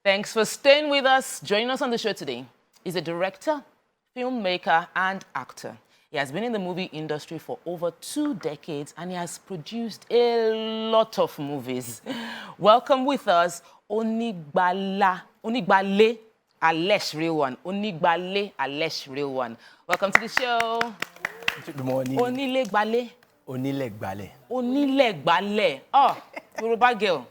Thanks for staying with us. Joining us on the show today is a director, filmmaker, and actor. He has been in the movie industry for over 2 decades and he has produced a lot of movies. Welcome with us, Onilegbale Alesh, real one. Onilegbale Alesh, real one. Welcome to the show. Good morning. Onilegbale. Onilegbale. Onilegbale. Oh, Yoruba girl.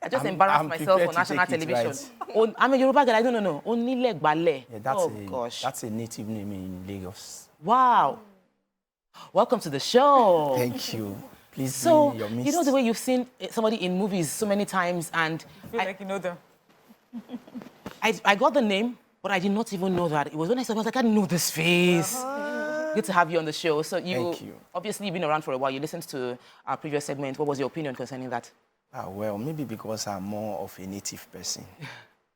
I just embarrassed myself on national television. Right. I'm a Yoruba girl. I don't know. Onilegbale. Yeah, gosh. That's a native name in Lagos. Wow. Welcome to the show. Thank you. Please. So, you know the way you've seen somebody in movies so many times and... I feel like you know them. I got the name, but I did not even know that. It was when I saw it, I was like, I know this face. Good to have you on the show. So Thank you. Obviously, you've been around for a while. You listened to our previous segment. What was your opinion concerning that? Well, maybe because I'm more of a native person.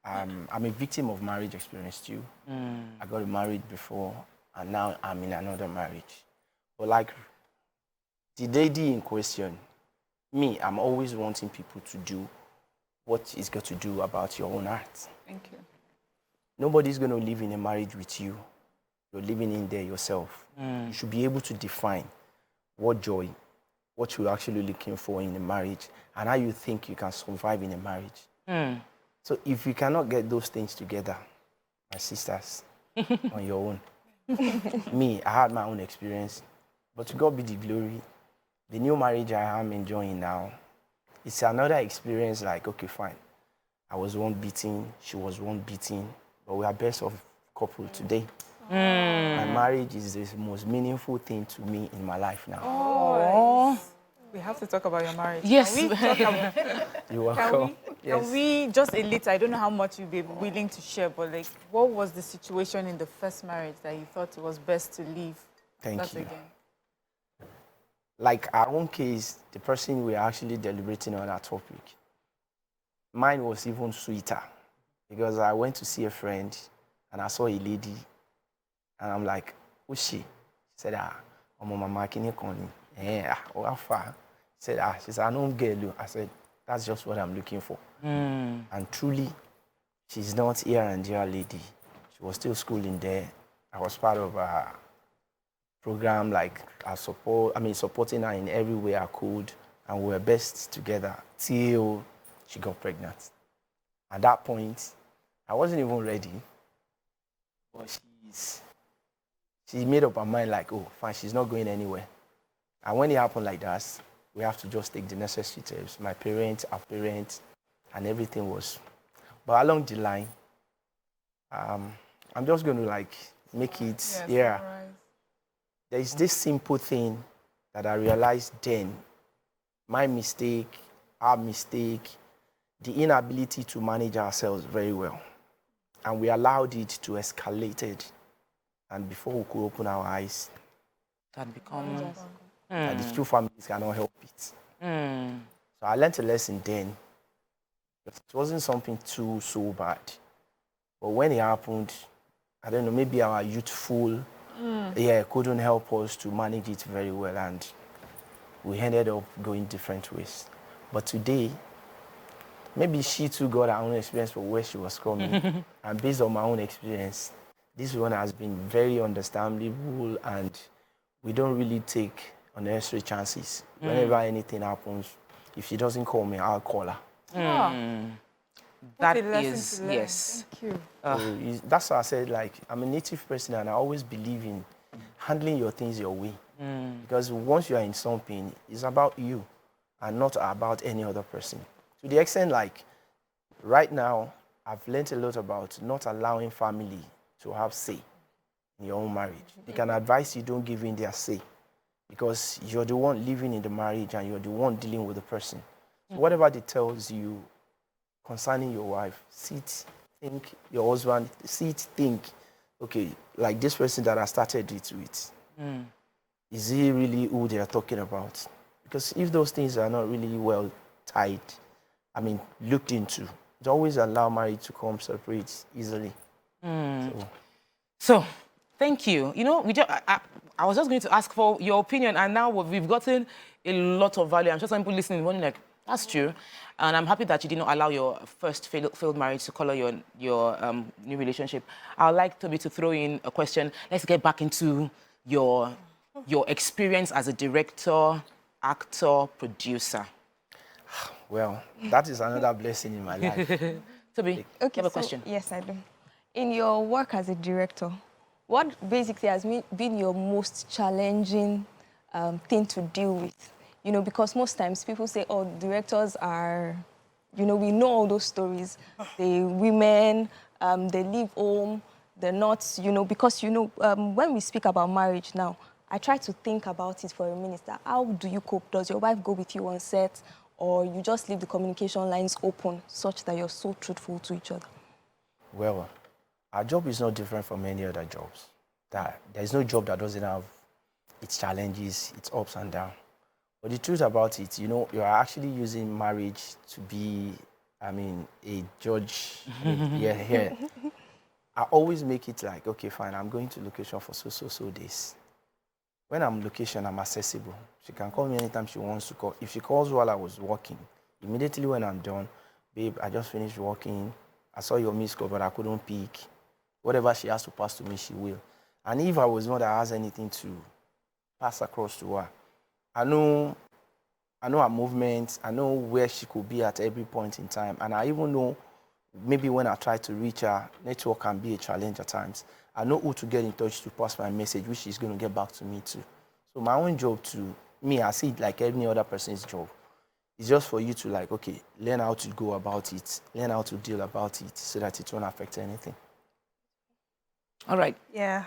I'm a victim of marriage experience too. I got married before, and now I'm in another marriage. But like the lady in question, me, I'm always wanting people to do what is got to do about your own art. Thank you. Nobody's going to live in a marriage with you. You're living in there yourself. You should be able to define what joy, what you're actually looking for in a marriage, and how you think you can survive in a marriage. So if you cannot get those things together, my sisters, on your own. Me, I had my own experience, but to God be the glory. The new marriage I am enjoying now, it's another experience like, okay, fine. I was one beating, she was one beating, but we are best of couple today. My marriage is the most meaningful thing to me in my life now. Oh, we have to talk about your marriage. Yes. Can we talk about... You're welcome. Can we just a little, I don't know how much you'd be willing to share, but like, what was the situation in the first marriage that you thought it was best to leave? Thank you. Again? Like our own case, the person we are actually deliberating on our topic, mine was even sweeter because I went to see a friend and I saw a lady and I'm like, who's she? She said, I'm on my kidney calling. Yeah, how far? She said, she said, I don't get you. I said, that's just what I'm looking for. And truly, she's not here and there lady. She was still schooling there. I was part of a program, like supporting her in every way I could, and we were best together till she got pregnant. At that point, I wasn't even ready, but she made up her mind like, oh, fine, she's not going anywhere. And when it happened like that, we have to just take the necessary steps. My parents, our parents, and everything was. But along the line, I'm just going to like make it, yeah. There is this simple thing that I realized then, my mistake, our mistake, the inability to manage ourselves very well. And we allowed it to escalate it. And before we could open our eyes, that becomes... and the two families cannot help it. So I learned a lesson then. It wasn't something so bad. But when it happened, I don't know, maybe our youthful, couldn't help us to manage it very well, and we ended up going different ways. But today, maybe she too got her own experience for where she was coming. And based on my own experience, this one has been very understandable, and we don't really take unnecessary chances. Whenever anything happens, if she doesn't call me, I'll call her. That is, yes. Thank you. So that's why I said, like, I'm a native person and I always believe in handling your things your way. Because once you are in something, it's about you and not about any other person. To the extent, like, right now, I've learned a lot about not allowing family to have say in your own marriage. They can advise you, don't give in their say, because you're the one living in the marriage and you're the one dealing with the person. So whatever they tells you concerning your wife, sit, think, your husband, sit, think, okay, like this person that I started it with, is he really who they are talking about? Because if those things are not really well tied, looked into, it always allow marriage to come separate easily. So, thank you. You know, I was just going to ask for your opinion, and now we've gotten a lot of value. I'm sure some people listening wondering, like, That's true. And I'm happy that you did not allow your first failed marriage to color your new relationship. I'd like Toby to throw in a question. Let's get back into your experience as a director, actor, producer. Well, that is another blessing in my life. Toby, you have a question? Yes, I do. In your work as a director, what basically has been your most challenging thing to deal with? You know, because most times people say, oh, directors are, you know, we know all those stories. The women, they leave home, they're not, you know, because, you know, when we speak about marriage now, I try to think about it for a minute. That how do you cope? Does your wife go with you on set, or you just leave the communication lines open such that you're so truthful to each other? Well, our job is not different from any other jobs. There's no job that doesn't have its challenges, its ups and downs. But the truth about it, you know, you are actually using marriage to be, I mean, a judge here. I always make it like, okay, fine, I'm going to location for so days. When I'm location, I'm accessible. She can call me anytime she wants to call. If she calls while I was working, immediately when I'm done, babe, I just finished working. I saw your missed call, but I couldn't pick. Whatever she has to pass to me, she will. And if I was not that has anything to pass across to her, I know her movements, I know where she could be at every point in time, and I even know maybe when I try to reach her, network can be a challenge at times. I know who to get in touch to pass my message, which she's going to get back to me too. So my own job to me, I see it like any other person's job. It's just for you to like, okay, learn how to go about it, learn how to deal about it so that it won't affect anything. All right. Yeah.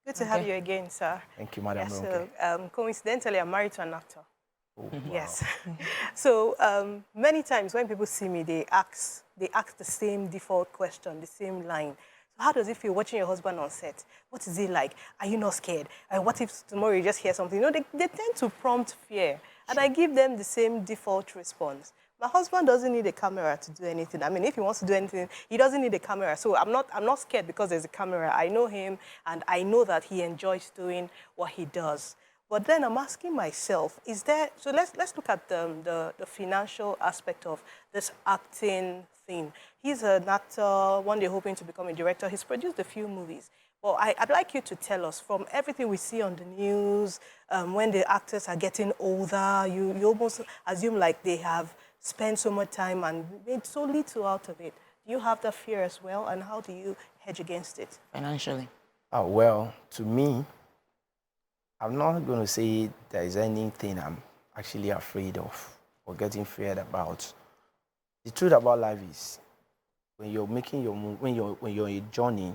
Good to have you again, sir. Thank you, Madam. Yeah, so, coincidentally, I'm married to an actor. Oh, wow. Yes. So many times when people see me, they ask the same default question, the same line. So how does it feel watching your husband on set? What is it like? Are you not scared? And what if tomorrow you just hear something? You know, they tend to prompt fear. And I give them the same default response. My husband doesn't need a camera to do anything. I mean, if he wants to do anything, he doesn't need a camera. So I'm not scared because there's a camera. I know him, and I know that he enjoys doing what he does. But then I'm asking myself, is there... So let's look at the financial aspect of this acting thing. He's an actor, one day hoping to become a director. He's produced a few movies. Well, I'd like you to tell us, from everything we see on the news, when the actors are getting older, you almost assume like they have spent so much time and made so little out of it. Do you have that fear as well, and how do you hedge against it? Financially. Oh, well, to me, I'm not going to say there is anything I'm actually afraid of or getting feared about. The truth about life is, when you're making your move, when you're a journey,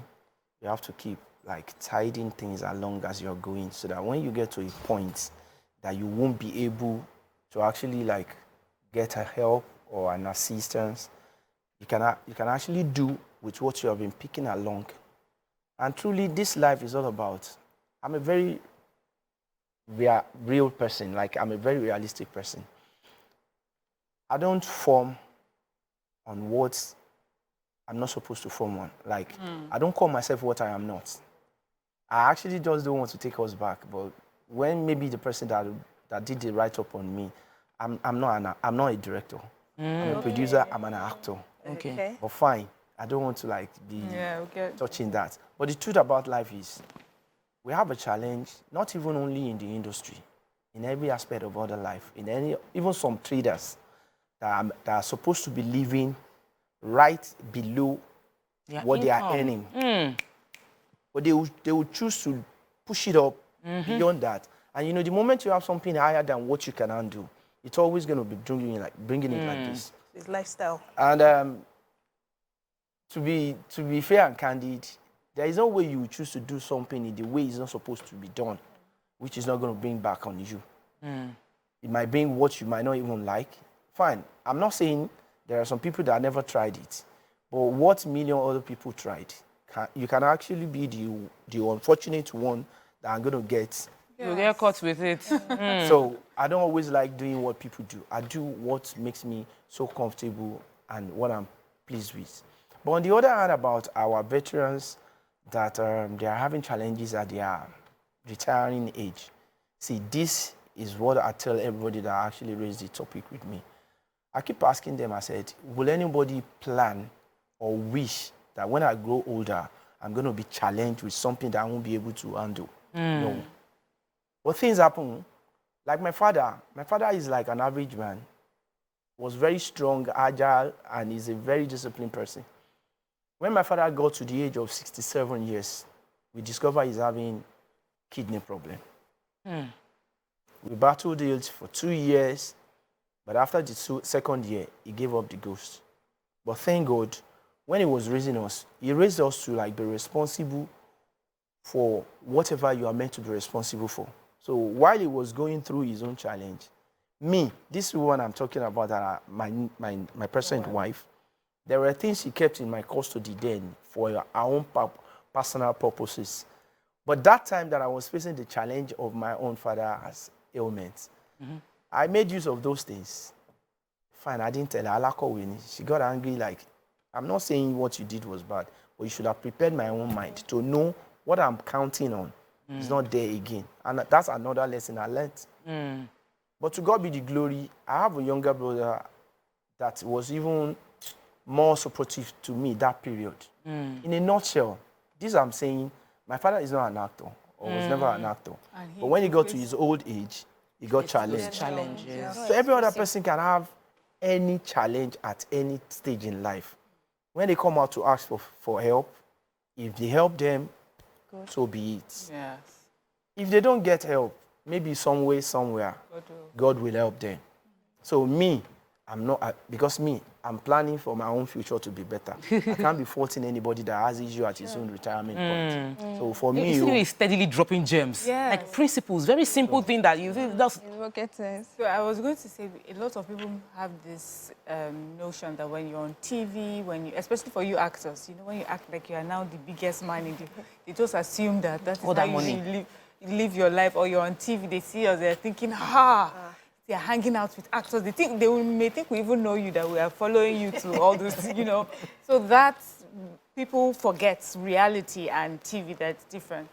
you have to keep like tidying things along as you're going, so that when you get to a point that you won't be able to actually like get a help or an assistance, you can actually do with what you have been picking along. And truly, this life is all about, I'm a very real person, like I'm a very realistic person. I don't form on what I'm not supposed to form on. Like, I don't call myself what I am not. I actually just don't want to take us back, but when maybe the person that did the write-up on me, I'm not a director. I'm a producer, I'm an actor. Okay. But fine, I don't want to like be touching that. But the truth about life is, we have a challenge, not even only in the industry, in every aspect of other life, even some traders that are supposed to be living right below what they are earning. But they will choose to push it up beyond that. And you know, the moment you have something higher than what you can handle, it's always going to be bringing it like this. It's lifestyle. And to be fair and candid, there is no way you choose to do something in the way it's not supposed to be done, which is not going to bring back on you. It might bring what you might not even like. Fine. I'm not saying there are some people that never tried it, but what million other people tried? You can actually be the unfortunate one that I'm going to get. You'll get caught with it. So I don't always like doing what people do. I do what makes me so comfortable and what I'm pleased with. But on the other hand, about our veterans that they are having challenges at their retiring age. See, this is what I tell everybody that actually raised the topic with me. I keep asking them, I said, will anybody plan or wish that when I grow older, I'm going to be challenged with something that I won't be able to handle? No. But things happen. Like my father is like an average man, was very strong, agile, and is a very disciplined person. When my father got to the age of 67 years, we discovered he's having kidney problem. We battled it for 2 years, but after the second year, he gave up the ghost. But thank God, when he was raising us, he raised us to like be responsible for whatever you are meant to be responsible for. So while he was going through his own challenge, me, this one I'm talking about, my present wife, there were things she kept in my custody then for our own personal purposes. But that time that I was facing the challenge of my own father's ailments, I made use of those things. Fine, I didn't tell her. Alako Winnie. She got angry like, I'm not saying what you did was bad, but you should have prepared my own mind to know what I'm counting on is not there again. And that's another lesson I learned. But to God be the glory, I have a younger brother that was even more supportive to me that period. In a nutshell, this I'm saying, my father is not an actor, or was never an actor. But when he got to his old age, he got challenged. Challenges. So every other person can have any challenge at any stage in life. When they come out to ask for help, if they help them, so be it. Yes. If they don't get help, maybe some way, somewhere, God will help them. So me, I'm not, because me, I'm planning for my own future to be better. I can't be faulting anybody that has issue at his own retirement point. So for me, You see, steadily dropping gems. Yes. Like principles, very simple thing that you just... Rocket science. So I was going to say, a lot of people have this notion that when you're on TV, especially for you actors, when you act like you are now the biggest man in they just assume that is all how that money. you live your life, or you're on TV, they see us, they're thinking, they're hanging out with actors. They may think we even know you, that we are following you to all those, So that people forget reality and TV, that's different.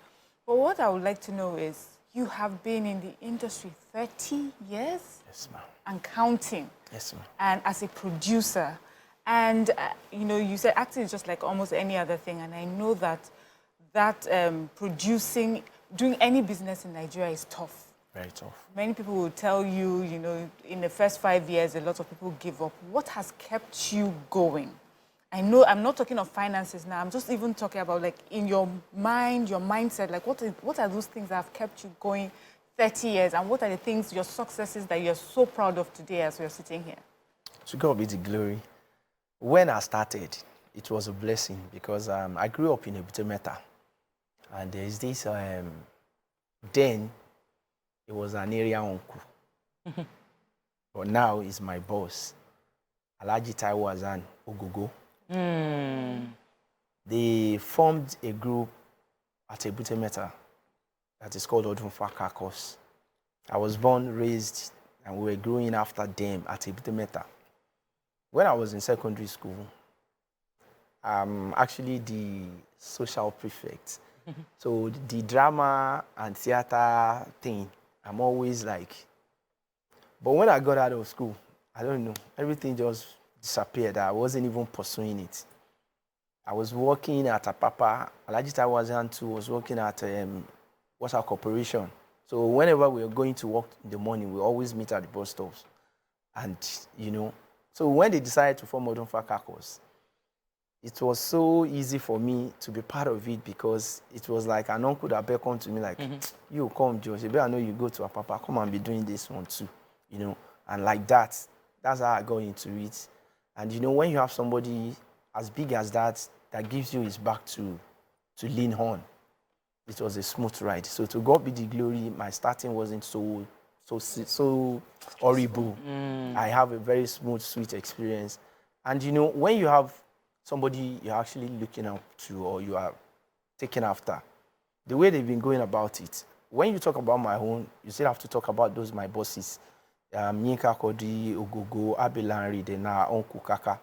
But what I would like to know is, you have been in the industry 30 years? Yes, ma'am. And counting. Yes, ma'am. And as a producer. And, you said acting is just like almost any other thing. And I know that producing, doing any business in Nigeria is tough. Very tough. Many people will tell you, in the first 5 years, a lot of people give up. What has kept you going? I know I'm not talking of finances now. I'm just even talking about, like, in your mind, your mindset, like, what are those things that have kept you going 30 years? And what are the things, your successes that you're so proud of today as we're sitting here? To God be the glory. When I started, it was a blessing because I grew up in Ebutemeta. And there's this, then, it was an area uncle. But now he's my boss. Alhaji Taiwo Hassan Ogogo. They formed a group at Ebutemeta that is called Odunfa Kakos. I was born, raised, and we were growing after them at Ebutemeta. When I was in secondary school, I'm actually the social prefect. So the drama and theater thing, I'm always like, but when I got out of school, I don't know, everything just disappeared. I wasn't even pursuing it. I was working at Apapa. Alhaji Taiwo Hassan too was working at Water Corporation. So whenever we were going to work in the morning, we always meet at the bus stops. And, so when they decided to form Odunfa Kakos, it was so easy for me to be part of it because it was like an uncle that beckoned to me like, you come, Josh, I know you go to Apapa, come and be doing this one too, And like that's how I got into it. And when you have somebody as big as that gives you his back to lean on, it was a smooth ride. So to God be the glory, my starting wasn't so horrible. I have a very smooth, sweet experience. And when you have somebody you're actually looking up to or you are taking after, the way they've been going about it, when you talk about my own, you still have to talk about those my bosses. Yinka Kodi, Ogogo, Abelanri, Dena, Uncle Kaka.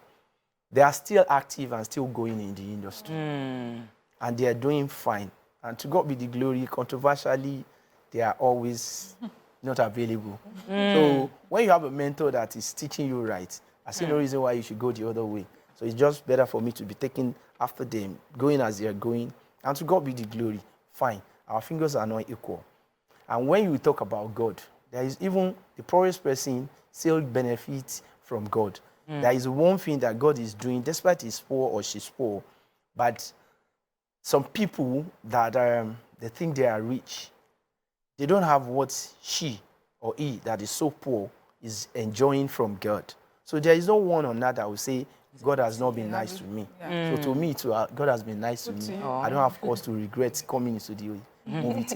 They are still active and still going in the industry. And they are doing fine. And to God be the glory, controversially, they are always, not available. So when you have a mentor that is teaching you right, I see no reason why you should go the other way. So it's just better for me to be taking after them, going as they are going, and to God be the glory. Fine, our fingers are not equal. And when you talk about God, there is even the poorest person still benefits from God. There is one thing that God is doing, despite he's poor or she's poor, but some people that they think they are rich, they don't have what she or he that is so poor is enjoying from God. So there is no one on that that will say, God has not been nice to me. So to me, too, God has been nice to me. I don't have cause to regret coming into the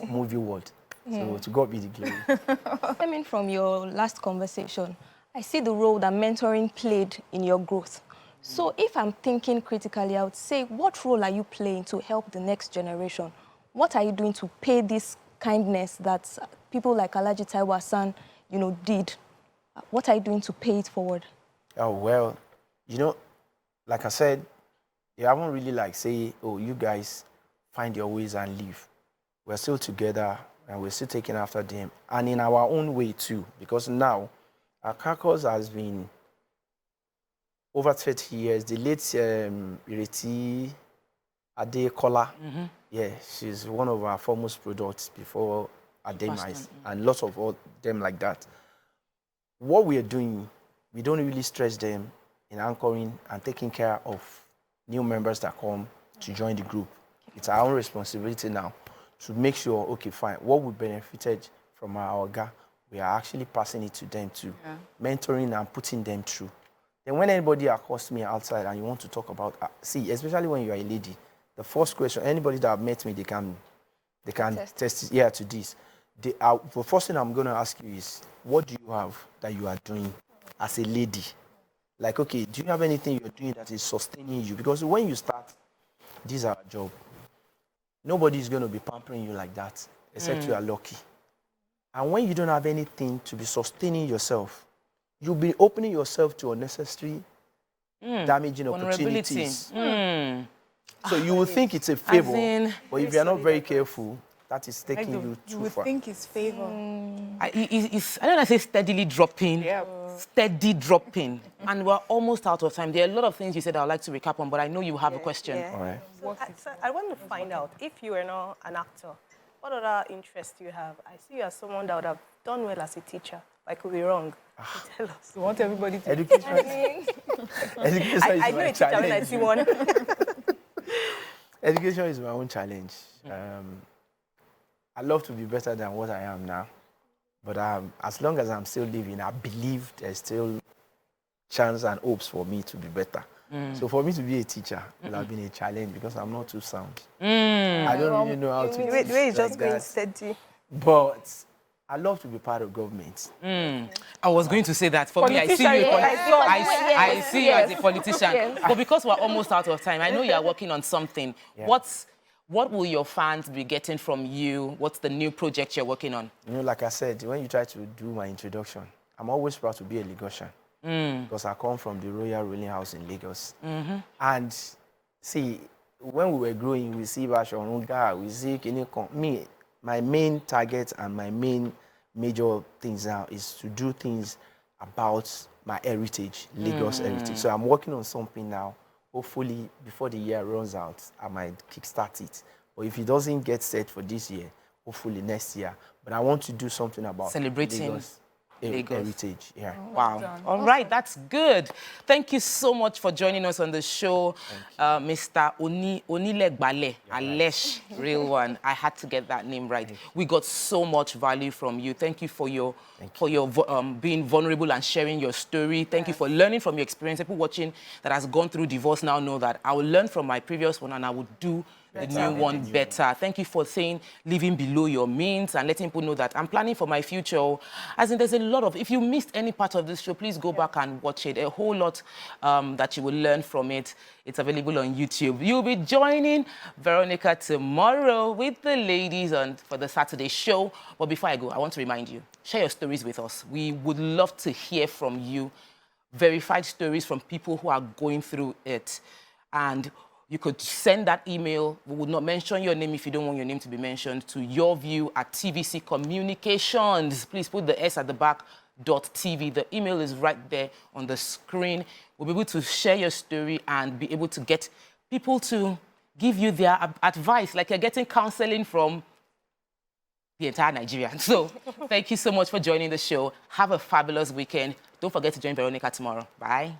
movie world. So to God be the glory. Coming from your last conversation, I see the role that mentoring played in your growth. So if I'm thinking critically, I would say, what role are you playing to help the next generation? What are you doing to pay this kindness that people like Alhaji Taiwo Hassan, did? What are you doing to pay it forward? Oh, well, like I said, you haven't really say, oh, you guys find your ways and leave. We're still together and we're still taking after them. And in our own way too, because now our caucus has been over 30 years. The late Ireti Adekola, yeah, she's one of our foremost products before Ademais, and lots of all them like that. What we are doing, we don't really stress them in anchoring and taking care of new members that come to join the group. It's our own responsibility now to make sure, okay, fine, what we benefited from our OGA, we are actually passing it to them too, mentoring and putting them through. Then when anybody accosts me outside and you want to talk about, see, especially when you are a lady, the first question, anybody that have met me, they can test it, to this. The first thing I'm going to ask you is, what do you have that you are doing as a lady? Like, okay, do you have anything you're doing that is sustaining you? Because when you start, this is our job. Nobody is going to be pampering you like that, except you are lucky. And when you don't have anything to be sustaining yourself, you'll be opening yourself to unnecessary damaging opportunities. So you will think it's a favor, but if you're not very careful, that is taking you too far. You would think it's favor. I don't want to say steadily dropping. Steady dropping. And we're almost out of time. There are a lot of things you said I would like to recap on, but I know you have a question. All right. So I want to find out, if you were not an actor, what other interests do you have? I see you as someone that would have done well as a teacher. I could be wrong. Tell us. You want everybody to... Education. Education I know a teacher when I see one. Education is my own challenge. I love to be better than what I am now. But as long as I'm still living, I believe there's still chance and hopes for me to be better. So for me to be a teacher will have been a challenge because I'm not too sound. I don't really know how to teach The way it's just like going that. steady. But I love to be part of government. I was going to say that. For me, I see you, I see you as a politician. But because we're almost out of time, I know you're working on something. Yeah. What will your fans be getting from you? What's the new project you're working on? Like I said, when you try to do my introduction, I'm always proud to be a Lagosian. Because I come from the Royal Ruling House in Lagos. And see, when we were growing, we see Bashorunga, we see Kinekon. Me, my main target and my main major things now is to do things about my heritage, Lagos heritage. So I'm working on something now. Hopefully, before the year runs out, I might kickstart it. But if it doesn't get set for this year, hopefully next year. But I want to do something about celebrating Lagos heritage. Yeah. Wow. All right, that's good. Thank you so much for joining us on the show, Mr. Onilegbale, Alesh, real one. I had to get that name right. We got so much value from you. Thank you for your being vulnerable and sharing your story. Thank you for learning from your experience. People watching that has gone through divorce now know that I will learn from my previous one and I would do the new one better. Thank you for saying living below your means and letting people know that I'm planning for my future. As in, there's a lot of, if you missed any part of this show, please go back and watch it. A whole lot that you will learn from it. It's available on YouTube. You'll be joining Veronica tomorrow with the ladies for the Saturday show. But before I go, I want to remind you, share your stories with us. We would love to hear from you. Verified stories from people who are going through it. And you could send that email. We would not mention your name if you don't want your name to be mentioned, to yourview@TVC Communications. Please put the S at the back, .tv. The email is right there on the screen. We'll be able to share your story and be able to get people to give you their advice, like you're getting counseling from the entire Nigeria. So thank you so much for joining the show. Have a fabulous weekend. Don't forget to join Veronica tomorrow. Bye.